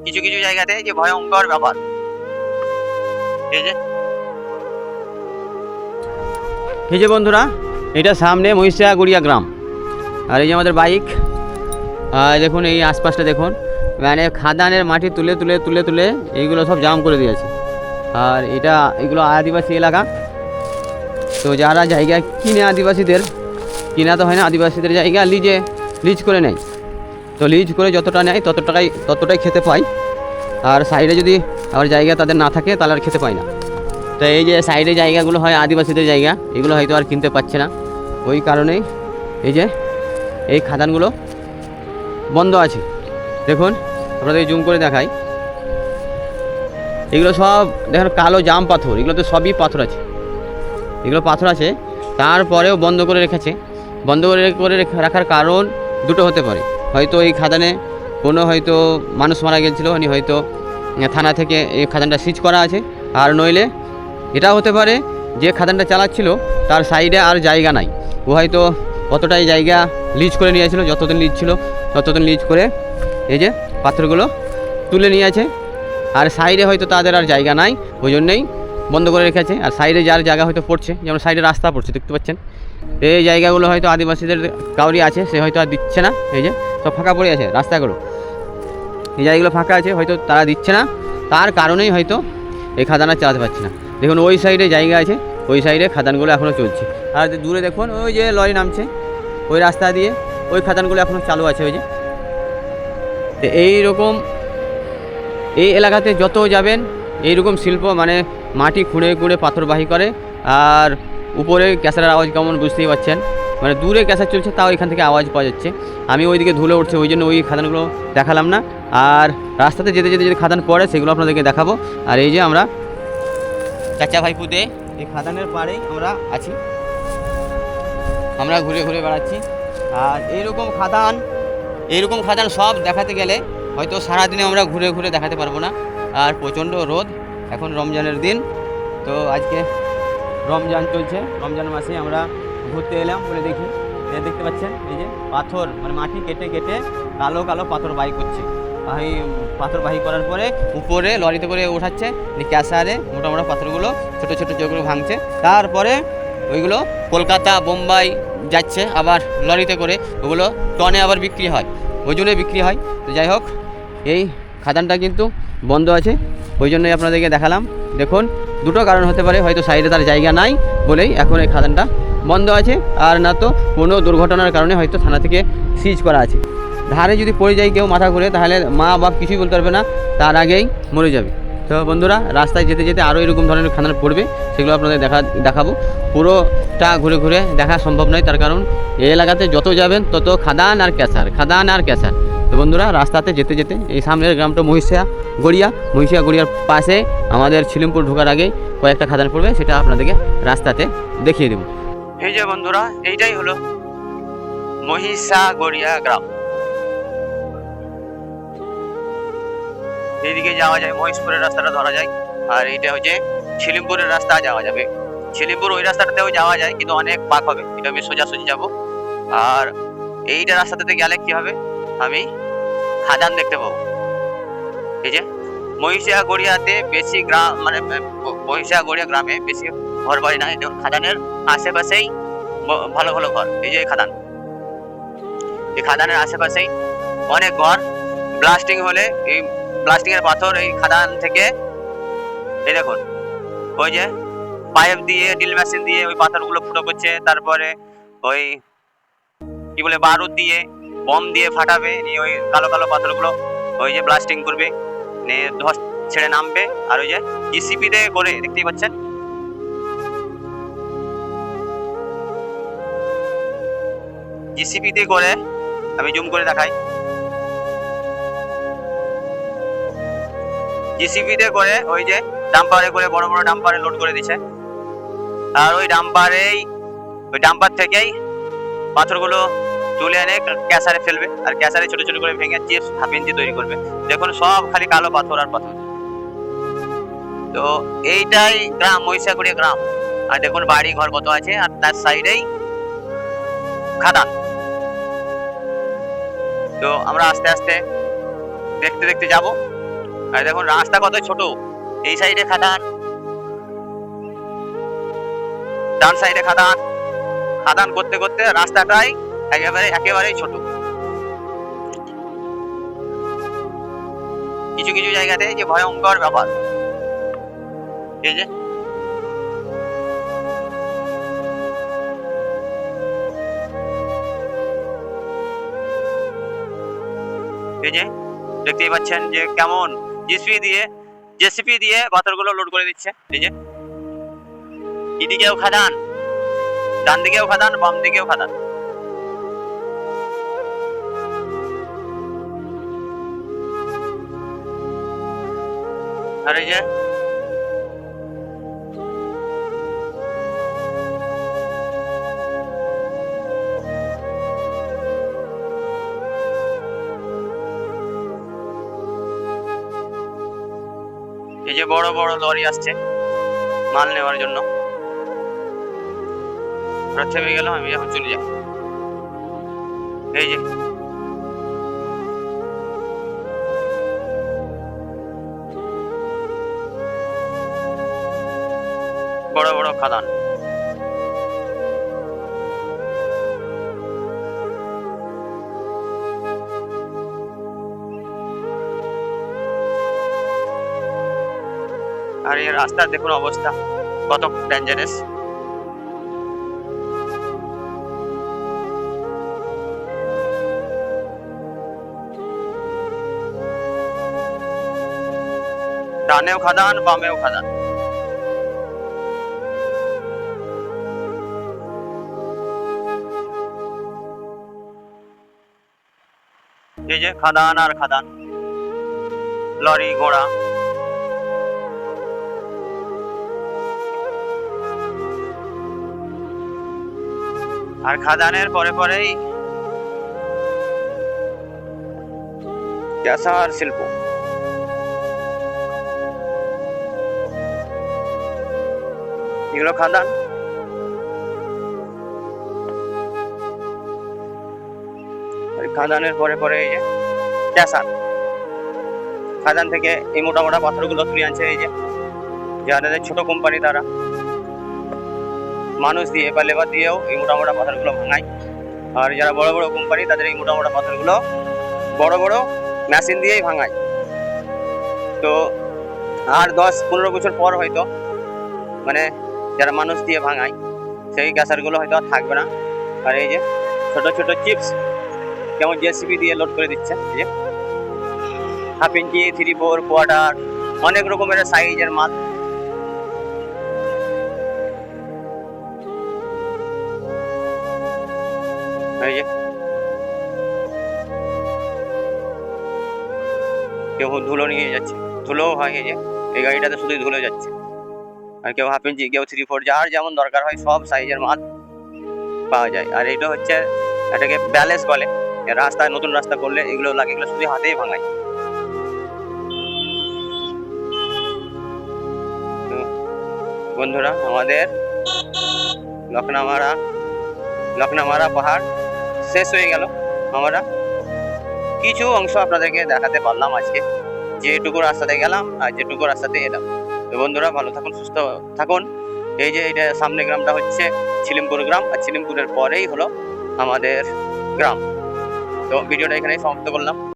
কিছু কিছু জায়গাতে যে ভয়ঙ্কর ব্যাপার। এই যে বন্ধুরা, এটা সামনে মহিষাগড়িয়া গ্রাম, আর এই যে আমাদের বাইক। দেখুন এই আশপাশটা দেখুন, মানে খাদানের মাটি তুলে তুলে তুলে তুলে এইগুলো সব জাম করে দিয়েছে। আর এগুলো আদিবাসী এলাকা, তো যারা জায়গা কিনে আদিবাসীদের, কিনা তো হয় না, আদিবাসীদের জায়গা লিজ করে নেয়। তো লিজ করে যতটা নেয় ততটাই খেতে পায়। আর সাইডে যদি আবার জায়গা তাদের না থাকে তাহলে আর খেতে পায় না। তো এই যে সাইডে জায়গাগুলো হয় আদিবাসীদের জায়গা, এগুলো হয়তো আর কিনতে পারছে না। ওই কারণেই এই যে এই খাদানগুলো বন্ধ আছে। দেখুন আপনাদের জুম করে দেখাই, এগুলো সব দেখুন কালো জাম পাথর, এগুলো তো সবই পাথর আছে, এগুলো পাথর আছে। তারপরেও বন্ধ করে রেখেছে। বন্ধ করে রাখার কারণ দুটো হতে পারে। হয়তো এই খাদানে কোনো হয়তো মানুষ মারা গেছিলো, উনি হয়তো থানা থেকে এই খাদানটা সিজ করা আছে। আর নইলে এটাও হতে পারে যে খাদানটা চালাচ্ছিল তার সাইডে আর জায়গা নাই, ও হয়তো অতটাই জায়গা লিজ করে নিয়েছিল, যতদিন লিজ ছিল ততদিন লিজ করে এই যে পাথরগুলো তুলে নিয়ে আছে। আর সাইডে হয়তো তাদের আর জায়গা নাই, ওই জন্যেই বন্ধ করে রেখেছে। আর সাইডে যার জায়গা হয়তো পড়ছে, যেমন সাইডে রাস্তা পড়ছে দেখতে পাচ্ছেন, এই জায়গাগুলো হয়তো আদিবাসীদের কাউরি আছে, সে হয়তো আর দিচ্ছে না। এই যে সব ফাঁকা পড়ে আছে রাস্তাগুলো, এই জায়গাগুলো ফাঁকা আছে, হয়তো তারা দিচ্ছে না, তার কারণেই হয়তো এই খাদানা চালাতে পারছে না। দেখুন ওই সাইডে জায়গা আছে, ওই সাইডে খাদানগুলো এখনও চলছে। আর দূরে দেখুন ওই যে লরি নামছে, ওই রাস্তা দিয়ে ওই খাদানগুলো এখনও চালু আছে। ওই যে তো এইরকম এই এলাকাতে যত যাবেন এইরকম শিল্প, মানে মাটি খুঁড়ে খুঁড়ে পাথরবাহী করে। আর উপরে ক্যাসারের আওয়াজ কেমন বুঝতেই পারছেন, মানে দূরে ক্যাসার চলছে তাও এখান থেকে আওয়াজ পাওয়া যাচ্ছে। আমি ওইদিকে ধুলে উঠছে, ওই জন্য ওই খাদানগুলো দেখালাম না। আর রাস্তাতে যেতে যেতে যদি খাদান পড়ে সেগুলো আপনাদেরকে দেখাবো। আর এই যে আমরা চাচা ভাইপুতে এই খাদানের পাড়েই আমরা আছি, আমরা ঘুরে ঘুরে বেড়াচ্ছি। আর এইরকম খাদান সব দেখাতে গেলে হয়তো সারাদিনে আমরা ঘুরে ঘুরে দেখাতে পারবো না। আর প্রচণ্ড রোদ, এখন রমজানের দিন, তো আজকে রমজান চলছে, রমজান মাসে আমরা ঘুরতে এলাম বলে দেখি। দেখতে পাচ্ছেন এই যে পাথর, মানে মাটি কেটে কেটে কালো কালো পাথর বাহি করছে। এই পাথর বাহি করার পরে উপরে লরিতে করে ওঠাচ্ছে, ক্যাসারে মোটা মোটা পাথরগুলো ছোটো ছোটো যেগুলো ভাঙছে, তারপরে ওইগুলো কলকাতা বোম্বাই যাচ্ছে আবার লরিতে করে, ওগুলো টনে আবার বিক্রি হয়, ওজনে বিক্রি হয়। তো যাই হোক, এই খাদানটা কিন্তু বন্ধ আছে, ওই জন্যই আপনাদেরকে দেখালাম। দেখুন দুটো কারণ হতে পারে, হয়তো সাইডে তার জায়গা নাই বলেই এখন এই খাদানটা বন্ধ আছে, আর না তো কোনো দুর্ঘটনার কারণে হয়তো থানা থেকে সিজ করা আছে। ধারে যদি পড়ে যায় কেউ মাথা ঘুরে, তাহলে মা বাপ কিছুই বলতে পারবে না, তার আগেই মরে যাবে। তো বন্ধুরা, রাস্তায় যেতে যেতে আরও এরকম ধরনের খাদান পড়বে, সেগুলো আপনাদের দেখাবো। পুরোটা ঘুরে ঘুরে দেখা সম্ভব নয়, তার কারণ এই এলাকাতে যত যাবেন তত খাদান আর ক্যাসার। তো বন্ধুরা, রাস্তাতে যেতে যেতে এই সামনের গ্রামটা মহিষাগড়িয়ার পাশে আমাদের ছিলিমপুর ঢোকার আগে কয়েকটা খাদান পড়বে, সেটা আপনাদেরকে রাস্তাতে দেখিয়ে দেবো। এই যে বন্ধুরা, এইটাই হলো মহিষাগড়িয়া গ্রাম। এইদিকে যাওয়া যায়, মহিষপুরের রাস্তাটা ধরা যায়, আর এইটা হচ্ছে ছিলিমপুরের রাস্তা যাওয়া যাবে। ছিলিমপুর ওই রাস্তাটাতেও যাওয়া যায়, কিন্তু অনেক পাক হবে, এটা আমি সোজাসুজি যাবো। আর এইটা রাস্তাটাতে গেলে কি হবে, আমি খাদান দেখতে পাবো। এই যে মহিষাগড়িয়াতে বেশি গ্রাম, মানে মহিষাগড়িয়া গ্রামে বেশি ঘর বাড়ি নাই, খাদানের আশেপাশেই ভালো ভালো ঘর। এই যে এই খাদানের আশেপাশেই অনেক ঘর। ব্লাস্টিং হলে এই ব্লাস্টিং এর পাথর এই খাদান থেকে, এই দেখুন ওই যে পাইপ দিয়ে ড্রিল মেশিন দিয়ে ওই পাথরগুলো ফুটো করছে, তারপরে ওই কি বলে বারুদ দিয়ে বম দিয়ে ফাটাবে, নিয়ে ওই কালো কালো পাথরগুলো ওই যে ব্লাস্টিং করবে, নিয়ে ধস ছেড়ে নামবে। আর ওই যে জিসিপি দিয়ে করে, দেখতেই পাচ্ছেন জিসিপি দিয়ে করে, আমি জুম করে দেখাই। জিসিপি দিয়ে করে ওই যে ডাম্পারে করে, বড় বড় ডাম্পারে লোড করে দিচ্ছে। আর ওই ডাম্পার থেকেই পাথরগুলো তুলে এনে ক্যাসারে ফেলবে, আর ক্যাসারে ছোট ছোট করে ভেঙে চিপস হাফ ইঞ্চি তৈরি করবে। দেখুন সব খালি কালো পাথর আর পাথর। তো এইটাই গ্রাম, মহিষাগড়িয়া গ্রাম। আর দেখুন বাড়ি ঘর কত আছে, আর তার সাইডেই খাদান। তো আমরা আস্তে আস্তে দেখতে দেখতে যাব। আর দেখুন রাস্তা কত ছোট, এই সাইডে খাদান, ডান সাইডে খাদান, খাদান করতে করতে রাস্তাটাই একেবারেই ছোট। কিছু কিছু জায়গাতে যে ভয়ঙ্কর ব্যাপার, এই যে দেখতেই পাচ্ছেন যে কেমন জেসিপি দিয়ে পাথরগুলো লোড করে দিচ্ছে। এই যে এদিকেও খাদান, ডান দিকেও খাদান, বাম দিকেও খাদান। আর এই যে বড় বড় লরি আসছে মাল নেওয়ার জন্য। থেমে গেল, আমি এখন চলে যাই। এই যে বড় বড় খাদান। আর এই রাস্তার দেখুন অবস্থা কত ডেঞ্জারাস। ডানেও খাদান, বামেও খাদান। এই যে খাদান আর খাদান, লরি ঘোড়া। আর খাদানের পরে পরেই কাঁসার শিল্প। এগুলো খাদান। খাদানের পরে পরে এই যে কাঁসার। খাদান থেকে এই মোটা মোটা পাথরগুলো তুলে আনছে। এই যে যাদের ছোট কোম্পানি তারা মানুষ দিয়ে বা লেবার দিয়েও এই মোটা মোটা পাথরগুলো ভাঙায়। আর যারা বড় বড় কোম্পানি তাদের এই মোটা মোটা পাথরগুলো বড় বড় মেশিন দিয়েই ভাঙায়। তো আর 10-15 বছর পর হয়তো মানে যারা মানুষ দিয়ে ভাঙায় সেই গ্যাসারগুলো হয়তো আর থাকবে না। আর এই যে ছোট ছোট চিপস কেমন জেসিপি দিয়ে লোড করে দিচ্ছে। এই যে 1/2 ইঞ্চি, 3/4 কোয়ার্টার, অনেক রকমের সাইজের মাল। এই যে কেউ ধুলো নিয়ে যাচ্ছে, ধুলো হয়। এই যে এই গাড়িটাতে শুধু ধুলো যাচ্ছে। আর কেউ 1/2 ইঞ্চি, কেউ 3/4, যার যেমন দরকার হয় সব সাইজের মাল পাওয়া যায়। আর এইটা হচ্ছে এটাকে ব্যালেন্স বলে। রাস্তায় নতুন রাস্তা করলে এগুলো লাগে, এগুলো শুধু হাতেই ভাঙায়। বন্ধুরা, আমাদের লকনামারা পাহাড় শেষ হয়ে গেল। আমরা কিছু অংশ আপনাদেরকে দেখাতে পারলাম আজকে, যেটুকু রাস্তাতে গেলাম আর যেটুকু রাস্তাতে এলাম। তো বন্ধুরা ভালো থাকুন, সুস্থ থাকুন। এই যে এটা সামনে গ্রামটা হচ্ছে ছিলিমপুর গ্রাম, আর ছিলিমপুরের পরেই হলো আমাদের গ্রাম। তো ভিডিওটা এখানেই সমাপ্ত করলাম।